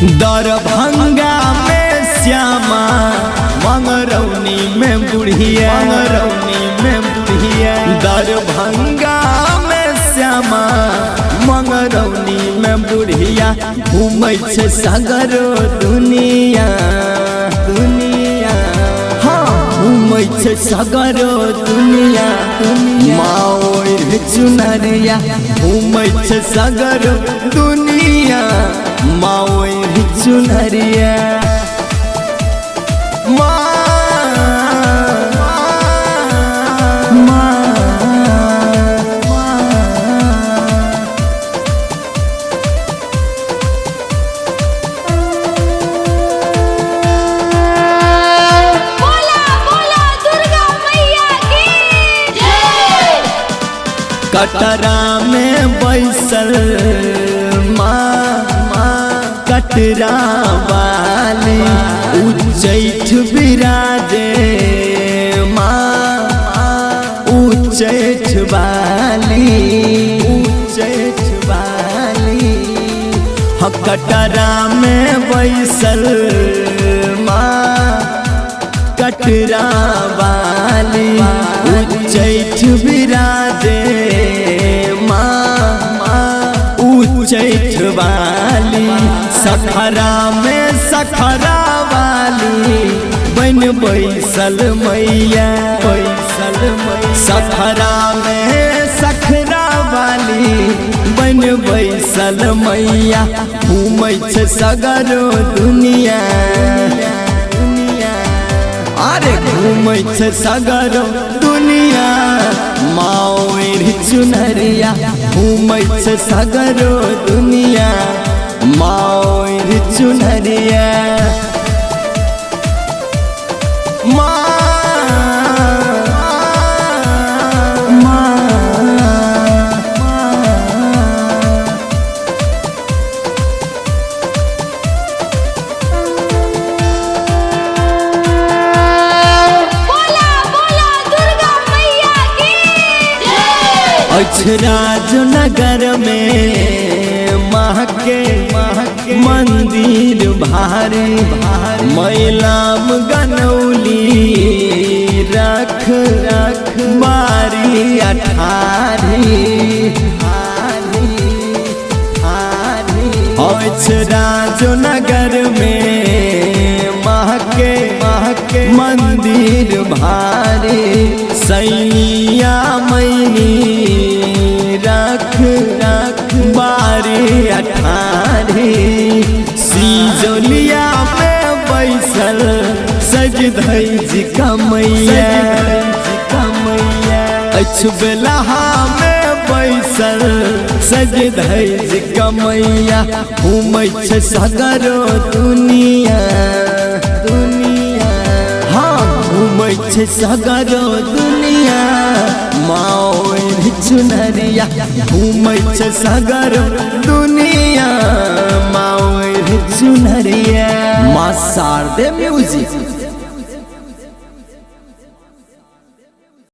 दरभंगा में श्यामा मंगरौनी में बुढ़िया दरभंगा में श्यामा मंगरौनी में बुढ़िया घूमै छै सगरो दुनिया हाँ घूमै छै सगरो दुनिया माओर चुनरिया घूमै छै सगरो दुनिया माओर चुनरिया कटरा में बैसल कटरा वाली उच्चैठ विराजे उच्चैठ वाली कटरा में बैसल कटरा वाली उच्चैठ विराजे उच्चैठ वाली सखरा में सखरा वाली बन बैसल मैया सखरा में सखरा वाली बन बैसल मैया घूमै छै सगरो दुनिया अरे घूमै छै सगरो दुनिया माओर चुनरिया घूमै छै सगरो दुनिया माओर चुनरिया राजनगर में महके मंदिर भारी मैलाम गनौली रख बारी अठारी राजनगर में महके मंदिर भारी सैया मैनी रख बारी अठारी सीजोलिया में बैसल सज धैज कमैया बेलहा में बैसल सज धैज कमैया घूमै छै सगरो दुनिया हाँ घूमै छै सगरो दुनिया माओर चुनरिया घूमै छै सगरो दुनिया माओर चुनरिया मां शारदे म्यूजिक।